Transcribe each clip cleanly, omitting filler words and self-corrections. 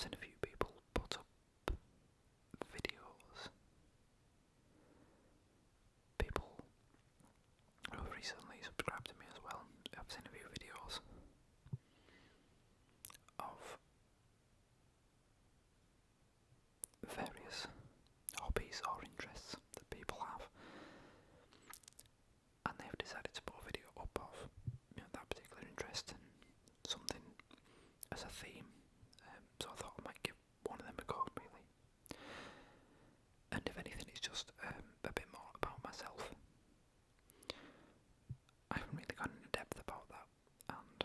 seen a few people put up videos. People who have recently subscribed to me as well. I've seen a few videos of various hobbies or interests that people have, and they've decided to put a video up of that particular interest and something as a theme. So I thought I might give one of them a go, really. And if anything, it's just a bit more about myself. I haven't really gone into depth about that, and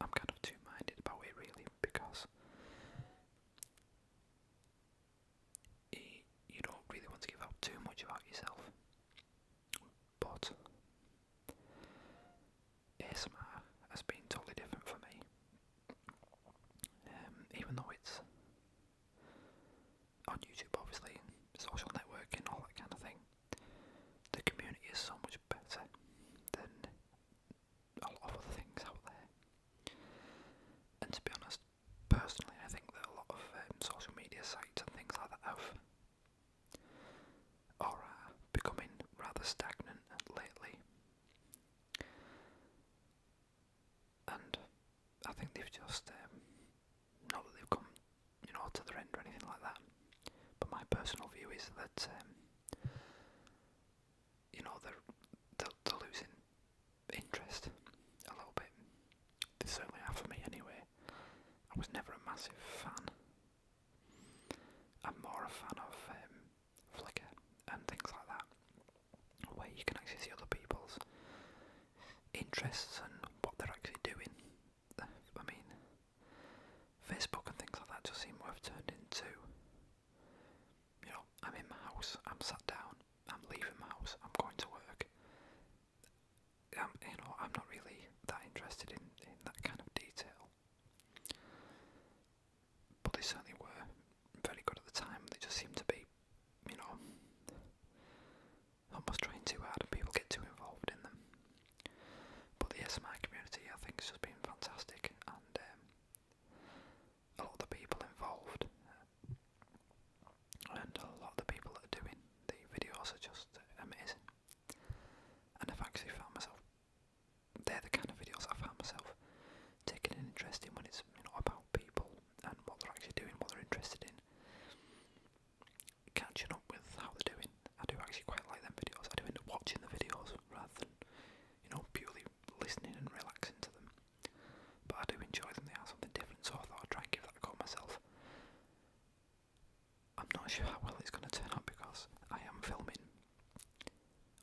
I'm kind of two-minded about it, really, because you don't really want to give out too much about yourself. But ASMR has been totally different for me. Even though it's on YouTube, obviously, social networking, all that kind of thing, the community is so much better than a lot of other things out there. And to be honest, personally, I think that a lot of social media sites and things like that are becoming rather stagnant lately. And I think they've just, not that they've come, to their end or anything like that, but my personal view is that, they're losing interest a little bit. They certainly are for me anyway. I was never a massive fan. I'm more a fan of Flickr and things like that, where you can actually see other people's interests and what they're actually doing. I mean, Facebook and things like that just seem to have turned into, I'm in my house, I'm sat down, I'm leaving my house, I'm going to work. I'm not really that interested in that kind of detail. But they certainly were very good at the time. They just seem to be, almost trying too hard and people get too involved in them. But the ASMR community, I think, has just been fantastic, and a lot of the people involved and a lot of the people that are doing the videos are just amazing. And I've actually found myself, they're the kind of videos I found myself taking an interest in when it's about people and what they're actually doing, what they're interested in, catching up with how they're doing. I do actually quite like them videos. I do end up watching the videos rather than purely listening and relaxing to them, but I do enjoy them. They are something different, so I thought I'd try and give that a go myself. I'm not sure how well it's going to turn out because I am filming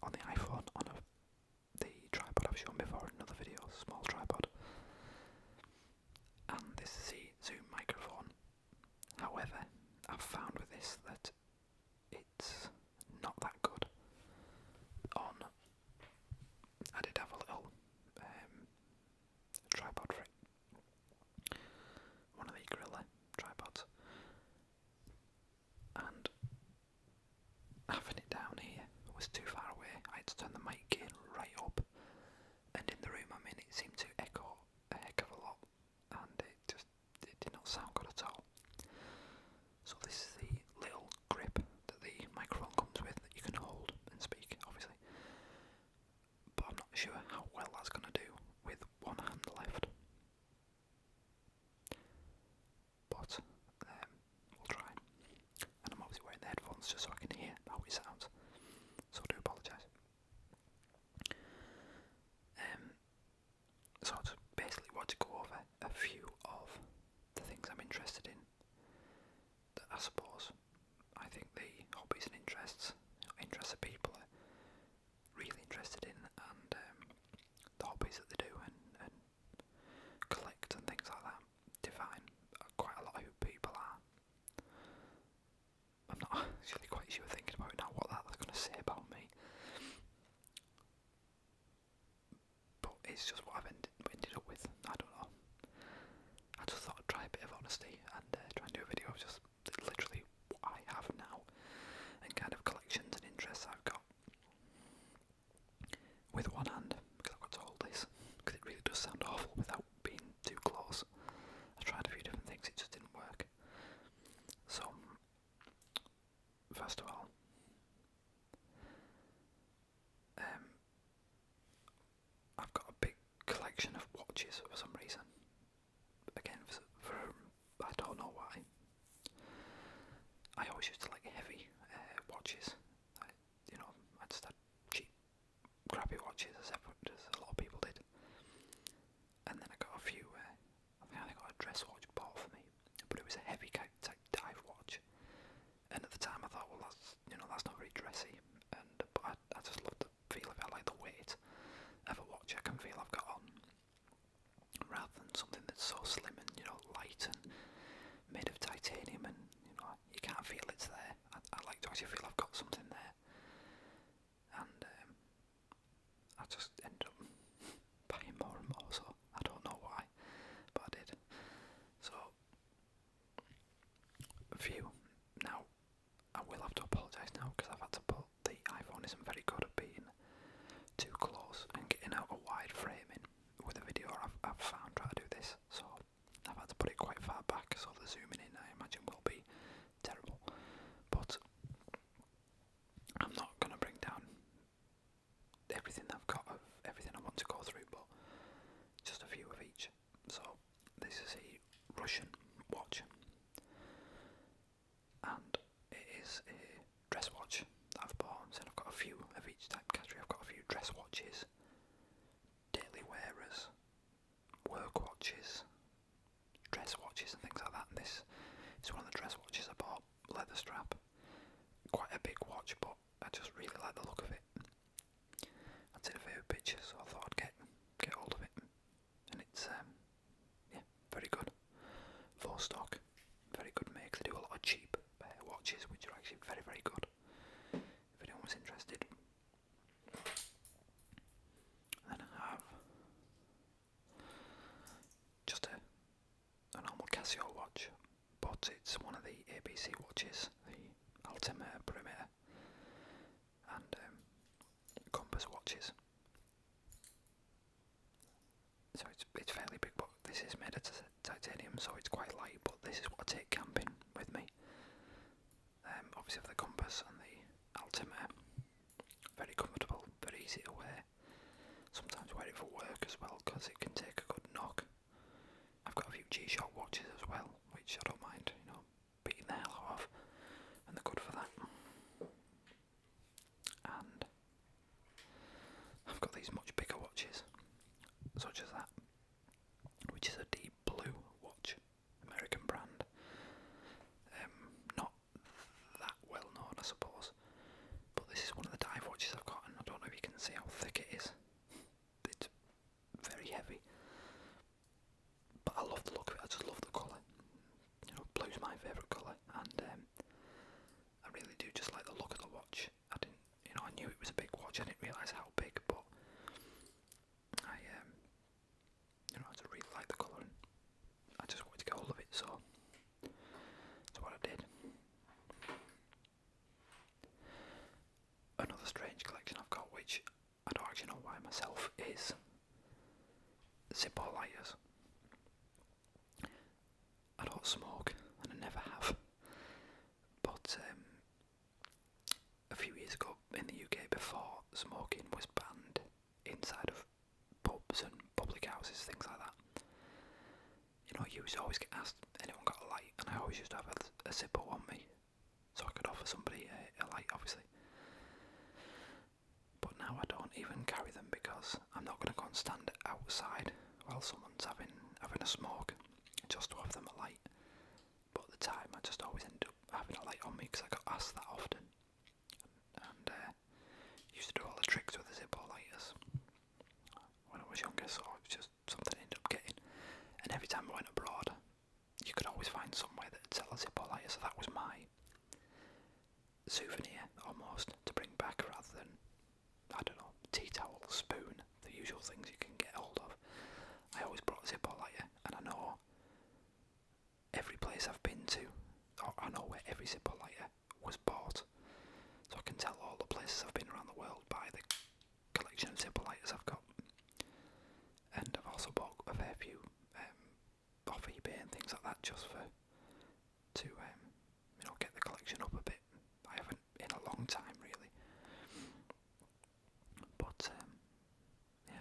on the iPhone on the tripod I've shown before in another video, small tripod, and this is the Zoom microphone. However, I've found with this that it's not that good on. I did have a little tripod for it, one of the Gorilla tripods, and having it down here was too far away. I had to turn the mic gain right up, and in the room I'm in it seemed to echo a heck of a lot, and it did not sound good at all. So this is the little grip that the microphone comes with that you can hold and speak, obviously, but I'm not sure how well that's going to do with one hand left. But we'll try. And I'm obviously wearing the headphones just so I can hear how it sounds, so I do apologise. So I just basically want to go over a few of the things I'm interested in that I suppose I think the hobbies and interests that people are really interested in, and the hobbies that they do and collect and things like that define quite a lot of who people are. I'm not actually quite sure, thinking about it now, what that's going to say about me, but it's just what I've ended up with. I don't know. I just thought I'd try a bit of honesty and try and do a video of just literally what I have now and kind of collections and interests I've got with one hand, because I've got to hold this because it really does sound awful without being too close. I tried a few different things, it just didn't work. watches for some reason. Again, for I don't know why. I always used to like heavy watches. I just had cheap, crappy watches as a lot of people did. And then I got a few. I think I got a dress watch bought for me, but it was a heavy type dive watch. And at the time, I thought, well, that's not very dressy. But I just love the feel of it. I like the weight of a watch I can feel I've got on, rather than something that's so slim and light and made of titanium, and you can't feel it's there. I like to actually feel I've got something there, and I just ended up buying more and more. So I don't know why, but I did. So a few. Now I will have to apologise now because I've had to put the iPhone isn't very good at being too close and getting out a wide framing with a video I've found trying to do this. So I've had to put it quite far back, so the zooming in I imagine will be terrible. But I'm not going to bring down everything I've got of everything I want to go through, but just a few of each. So this is a Russian watch, and it is a dress watch that I've bought. So I've got a few of each type category. I've got a few dress watches, daily wearers, work watches, dress watches and things like that. And this is one of the dress watches I bought, leather strap. Quite a big watch, but I just really like the look of it. I'd seen a few pictures, so I thought I'd get hold of it. And it's very good. Full stock, very good make. They do a lot of cheap watches, which are actually very, very good. If anyone was interested. And then I have just a normal Casio watch, but it's one of the ABC watches, the altimeter, perimeter, and compass watches. So it's fairly big, but this is made of titanium, so it's quite light. But this is what I take camping with me. Obviously, for the compass and the altimeter, very comfortable, very easy to wear. Sometimes wear it for work as well because it can take a good knock. I've got a few G-Shock watches as well, which I don't mind, beating the hell out of, and they're good for that. And I've got these much bigger watches, such as that, which is a deep blue watch, American brand. Not that well known, I suppose, but this is one of the dive watches I've got, and I don't know if you can see how thick it is. It's very heavy, but I love the look of it. I just love the colour. Blue's my favourite colour, and I really do just like the look of the watch. I knew it was a big watch. I didn't realise how big, but I just really like the colour, and I just wanted to get hold of it, so that's what I did. Another strange collection I've got, which I don't actually know why myself, is Zippo lighters. I don't smoke, and I never have, but a few years ago in the UK, before smoking was banned inside of pubs and public houses, things like that, you used to always get asked, anyone got a light, and I always used to have a Zippo on me, so I could offer somebody a light, obviously. But now I don't even carry them because I'm not going to go and stand outside while someone's having a smoke just to offer them a light. But at the time, I just always end up having a light on me because I got asked that often, and used to do all the tricks with the Zippo lighters when I was younger, so it was just something I ended up getting. And every time I went abroad, you could always find somewhere that would sell a Zippo lighter, so that was my souvenir almost to bring back, rather than, I don't know, tea towel, spoon, the usual things you can get hold of. I always brought a Zippo lighter, and I know every place I've been to, or I know where every Zippo lighter was bought, so I can tell all the places I've been around the world by the collection of Zippo lighters I've got. And I've also bought a fair few off eBay and things like that, just to get the collection up a bit. I haven't in a long time, really, but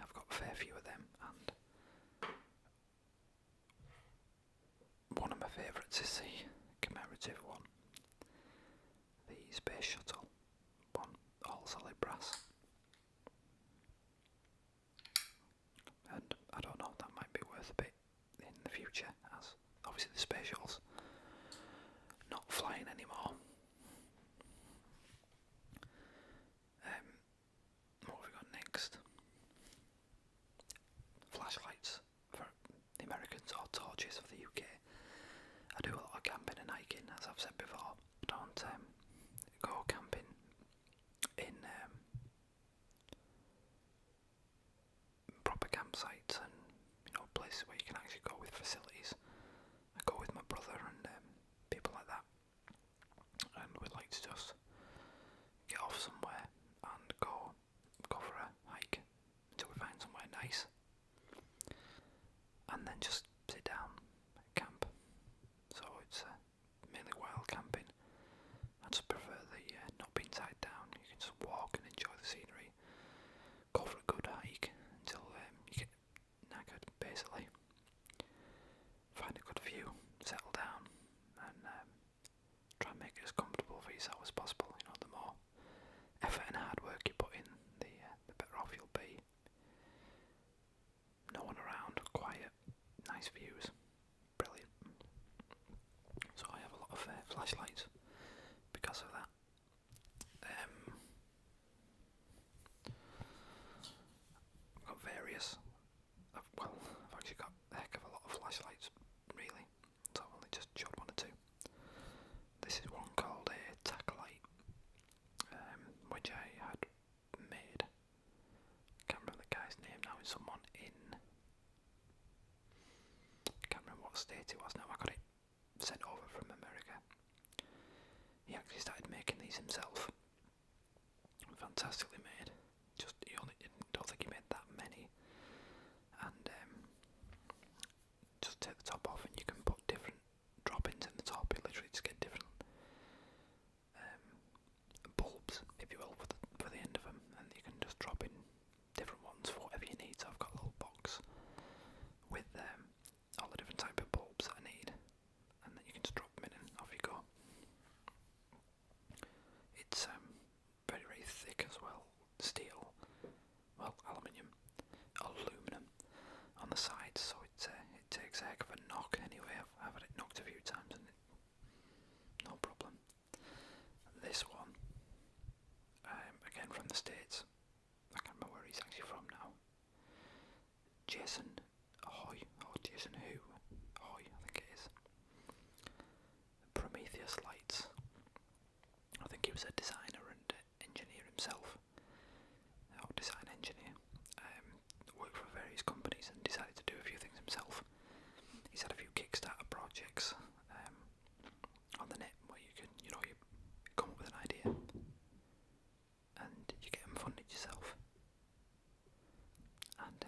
I've got a fair few of them, and This is the commemorative one. The space shuttle one, all solid brass. And I don't know, that might be worth a bit in the future, as obviously the space shuttle's not flying anymore. What have we got next? Flashlights for the Americans, or torches for the UK. I do a lot of camping and hiking, as I've said before. Don't go camping in proper campsites and places where you can actually go with facilities. I go with my brother and people like that, and we like to just get off somewhere and go for a hike until we find somewhere nice, and then just sit down, camp. So it's mainly wild camping. I just prefer the not being tied down. You can just walk and enjoy the scenery. Go for a good hike until you get knackered, basically. Find a good view, settle down, and try and make it as comfortable for yourself as possible. The more effort and hard work you put in, the better off you'll be. No one around, quiet, nice views, brilliant. So I have a lot of flashlights because of that. I've got various. I've actually got a heck of a lot of flashlights, really. So I've only just showed one or two. This is one called a Tacklight, which I had made. Can't remember the guy's name now. It's someone in. Can't remember what state it was now. I got it sent over from America. He actually started making these himself. Fantastically made. Don't think he made that many. And just take the top off, and you can put different drop-ins in the top. You literally just get different bulbs, if you will, for the end of them, and you can just drop in different ones for whatever you need. So I've got a little box with all the different type of bulbs that I need, and then you can just drop them in and off you go. It's very, very thick as well. Steel, aluminum on the sides, so it takes a heck of a knock anyway. I've had it knocked a few times and no problem. This one, again from the States, I can't remember where he's actually from now. Jason Hoy, or Jason Who, Hoy, I think it is. Prometheus lights. I think he was a designer and engineer himself, or design engineer. Worked for various companies and decided to do a few things himself. He's had a few Kickstarter projects on the net where you can, you come up with an idea and you get them funded yourself. And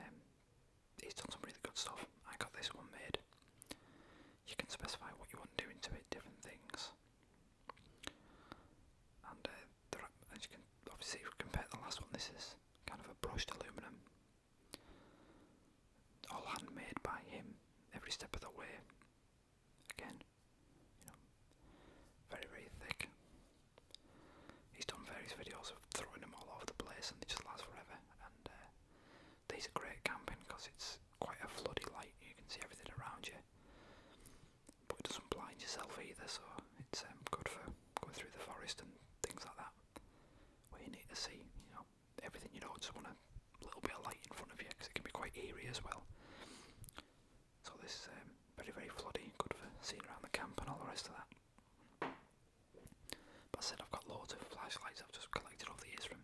he's done some really good stuff. I got this one made. You can specify what you want to do into it, different things. And as you can obviously compare to the last one, this is kind of a brushed aluminum, all handmade by him every step of the way. Again, very, very thick. He's done various videos of throwing them all over the place and they just last forever. And these are great camping because it's quite a floody light. You can see everything around you, but it doesn't blind yourself either, so it's good for going through the forest and things like that, where you need to see, everything. You don't just want a little bit of light in front of you because it can be quite eerie as well. So this is very, very floody, good for seeing around the camp and all the rest of that. But I said I've got loads of flashlights I've just collected over the years from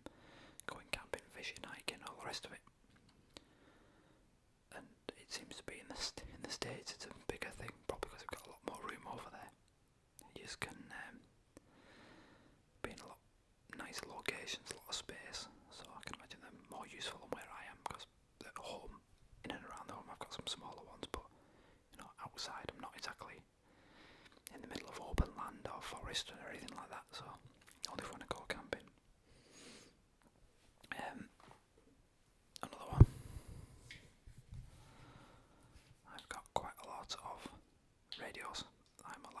going camping, fishing, hiking, all the rest of it. And it seems to be in the States it's a bigger thing, probably because we've got a lot more room over there. You just can be in a lot nice locations, a lot of space, so I can imagine them more useful than where I am, because at home, in and around the home, I've got some smaller ones, but outside I'm not exactly in the middle of open land or forest or anything like that, so only if I want to go camping. Another one. I've got quite a lot of radios. I'm a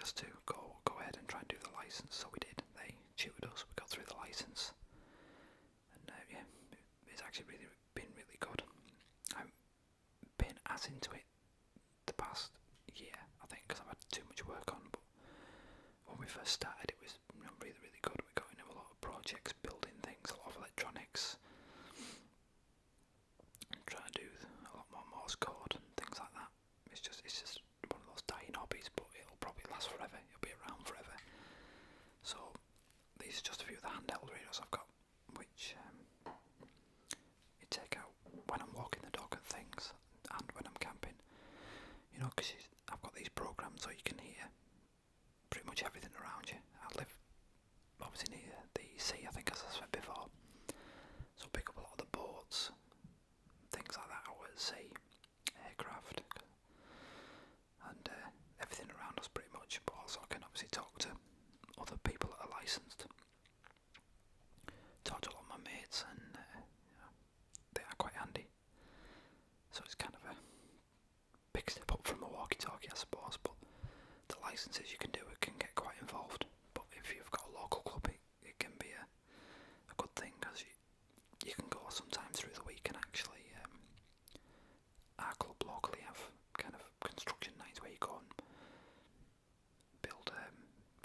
us to go ahead and try and do the license, so we did. They tutored us, we got through the license, and yeah, it's actually been really good. I've been as into it the past year, I think, because I've had too much work on, but when we first started it was really, really good. We got into a lot of projects, building things, a lot of electronics, and trying to do a lot more Morse code and things like that. It's just one of those dying hobbies, but it'll probably last forever. It'll be around forever. So these are just a few of the handheld radios I've got, which you take out when I'm walking the dog and things, and when I'm camping. You know, because I've got these programs so you can hear pretty much everything around you. I live obviously near the sea, I think, as I said before, so pick up a lot of the boats, things like that out at sea, aircraft, and everything around us pretty much. But also I can obviously talk to other people that are licensed, talk to a lot of my mates, and they are quite handy. So it's kind of a big step up from a walkie-talkie, I suppose, but the licenses you can do, it can get quite involved. But if you've got a local club, it can be a good thing, because you can go sometimes through the week, and actually our club locally have kind of construction nights where you go and build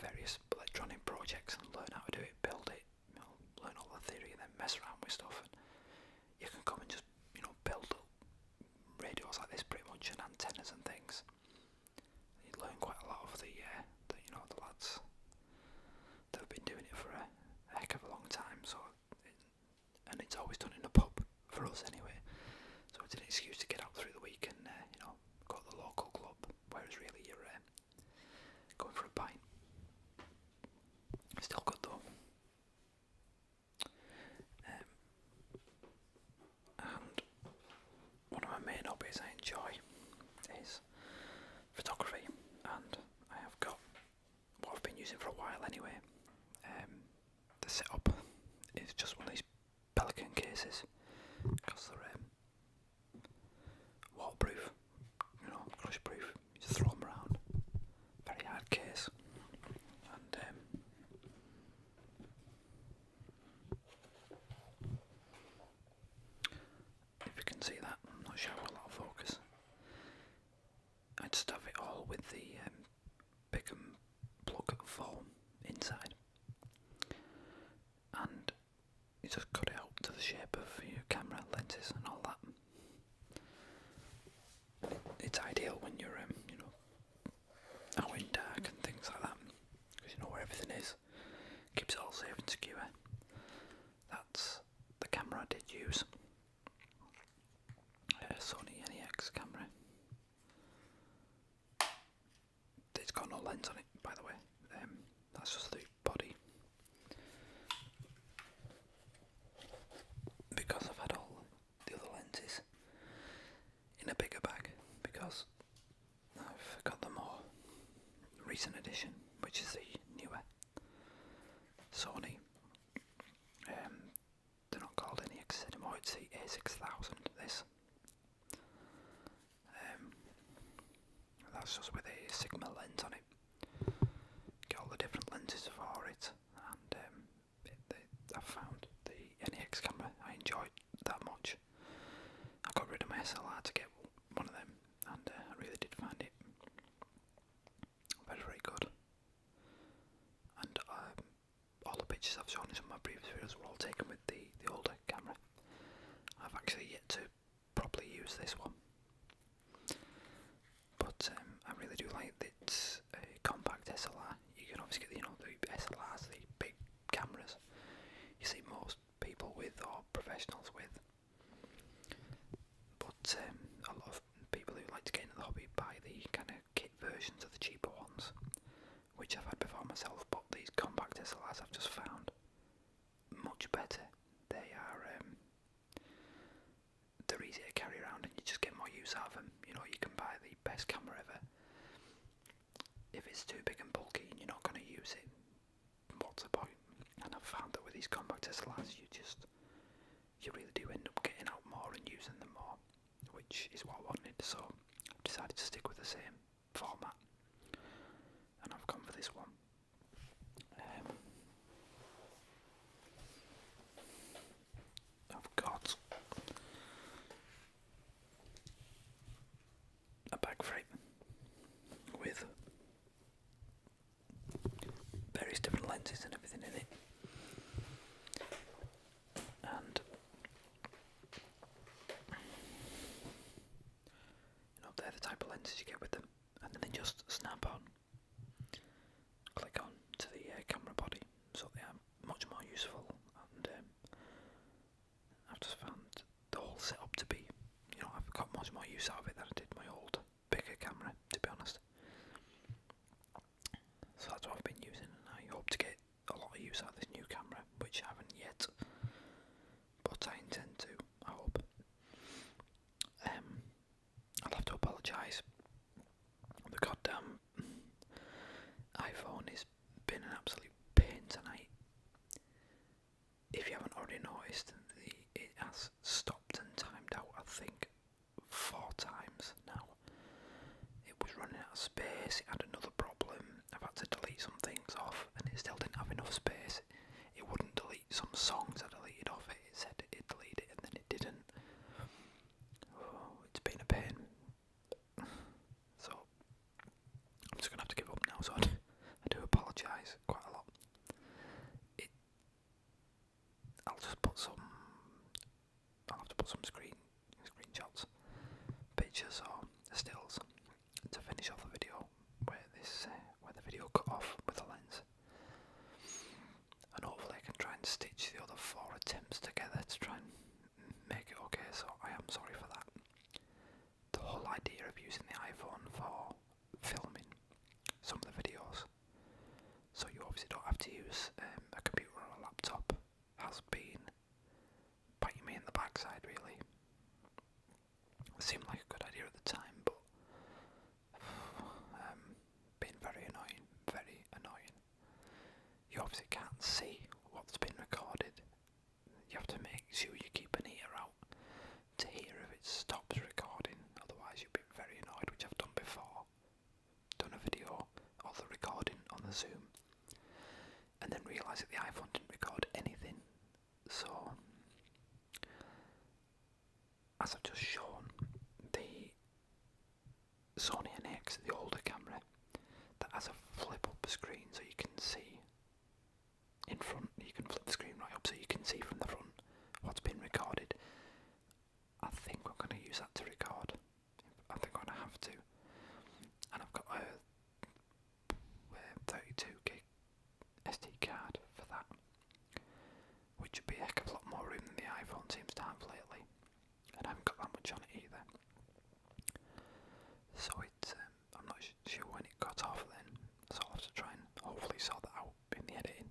various electronic projects and learn how to do it, build it, learn all the theory, and then mess around with stuff. And you can come and just build radios like this pretty much, and antennas and things. You learn quite a lot of the lads that have been doing it for a heck of a long time. So and it's always done in a pub for us anyway. So it's an excuse to get out through the week and go to the local club. Whereas really you're going for a pint. Still good though. And one of my main hobbies I enjoy is photography, and I have got what I've been using for a while anyway. The setup is just one of these Pelican cases, because they're waterproof, crush proof. You just throw them around. Very hard case, and if you can see that, I'm not sure a lot of focus. I just have it all with the pick and plug foam inside, and you just cut it out to the shape of your camera lenses and all that. It's ideal when you're out in dark and things like that, because you know where everything is. Keeps it all safe and secure. That's the camera I did use. Sony NEX camera. It's got no lens on it, by the way. That's just the body. Because I've had all the other lenses in a bigger bag, because I've got the more recent edition, which is the newer Sony. They're not called NEX anymore, it's the A6000, this. That's just with a Sigma lens on it. Get all the different lenses for it, and I've found the NEX camera I enjoyed that much. I got rid of my SLR to get one of them, and I really did find it very, very good. And all the pictures I've shown in some of my previous videos were all taken with the older camera. I've actually yet to properly use this one. But I really do like that it's a compact SLR. You can obviously get the SLRs, the big cameras you see most people with, or professionals with. But a lot of people who like to get into the hobby buy the kind of kit versions of the cheaper ones, which I've had before myself. But these compact SLRs I've just found much better. They're easier to carry around, and you just get more use out of them. You can buy the best camera ever. If it's too big and bulky and you're not going to use it, what's the point? And I've found that with these compact SLRs, you really do end up getting out more and using them more, which is what I wanted. So I've decided to stick with the same format, and I've gone lenses and everything in it. And they're the type of lenses you get with them, and then they just snap on, click on to the camera body, so they are much more useful. And I've just found the whole setup to be, I've got much more use out of it than I did my old bigger camera, to be honest. So that's what I've been using, and I hope to get a lot of use out of this new camera, which I haven't yet, but I intend to, I hope. I'll have to apologise. The goddamn iPhone has been an absolute pain tonight. If you haven't already noticed, it has stopped and timed out, I think, 4 times now. It was running out of space, it had another problem. I've had to delete some things off, and it still didn't have enough space. It wouldn't delete some songs I deleted off it. It said it deleted it, and then it didn't. Oh, it's been a pain. So I'm just gonna have to give up now. So I do apologise quite a lot. I'll have to put some screenshots, pictures or stills to finish off the video where the video cut off with the lens, and hopefully I can try and stitch the other 4 attempts together to try and make it okay. So I am sorry for that. The whole idea of using the iPhone for filming some of the videos, so you obviously don't have to use a computer or a laptop, has been biting me in the backside, really. It seemed like a good idea at the time, but been very annoying, very annoying. You obviously can't see what's been recorded. You have to make sure you keep an ear out to hear if it stops recording, otherwise you'll be very annoyed, which I've done before. Done a video of the recording on the Zoom, and then realised that the iPhone didn't record anything. So, as I've just shown, the Sony NX, the older camera, that has a flip-up screen so you can see in front. You can flip the screen right up so you can see from the front what's been recorded. I think I'm going to use that to record. I think I'm going to have to. And I've got a 32 gig SD card for that, which would be a heck of a lot more room than the iPhone seems to have lately, and I haven't got that much on it either. So it's I'm not sure when it got off then, so I'll have to try and hopefully sort that out in the editing.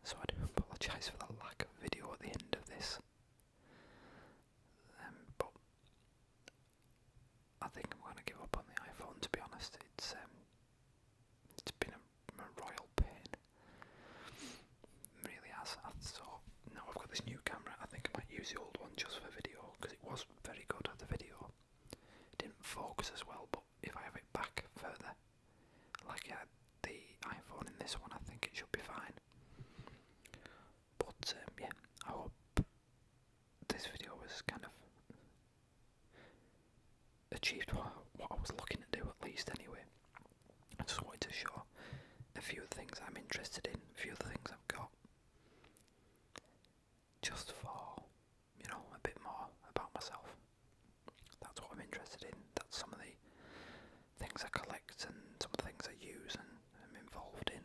So I do apologise for the lack of video at the end of this, but I think I'm going to give up on the iPhone, to be honest. It's been a royal pain, it really has. So now I've got this new camera. I think I might use the old one just for video, because it was very good at the video. It didn't focus as well, but if I have it back further, like I had the iPhone in this one, I think it should be fine. But yeah, I hope this video was kind of achieved what I was looking to do, at least anyway. I just wanted to show a few of the things I'm interested in, a few of the things I've got, just for, a bit more about myself. That's what I'm interested in. That's some of the things I collect and some of the things I use and am involved in.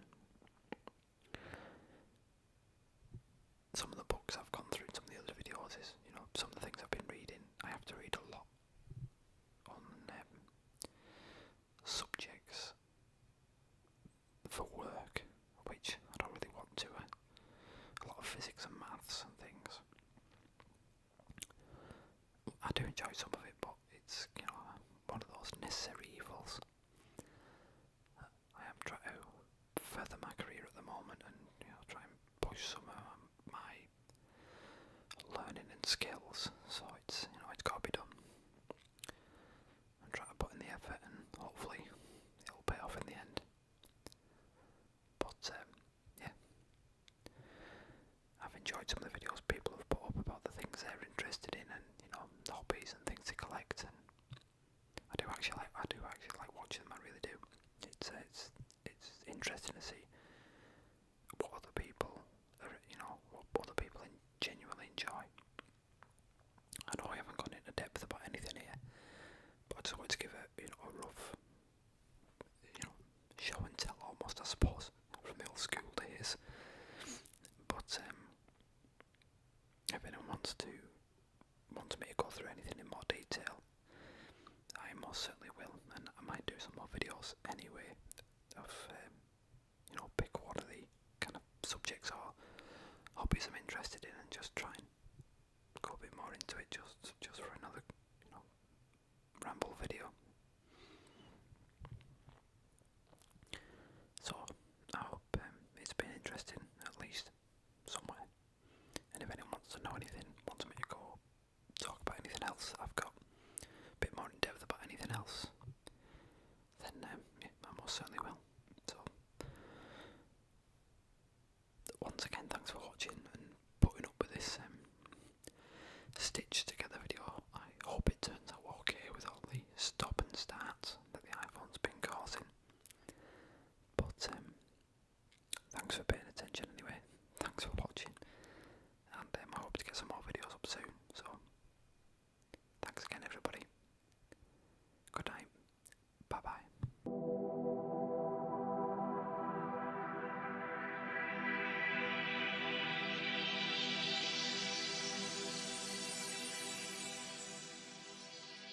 Some of the books I've gone through in some of the other videos is, some of the things I've been reading. I have to read a lot on subjects for work, which I don't really want to. A lot of physics and maths and things. I do enjoy some of it, but it's, one of those necessary evils. I am trying to further my career at the moment and, try and push some of my learning and skills, so it's, it's got to be done. I'm trying to put in the effort and hopefully it'll pay off in the end. But, yeah. I've enjoyed some of the videos people have put up about the things they're interested in and, hobbies and things to collect, and I do actually like watching them. I really do. It's interesting to see school days. But if anyone wants me to go through anything in more detail, I most certainly will, and I might do some more videos anyway of pick one of the kind of subjects or hobbies I'm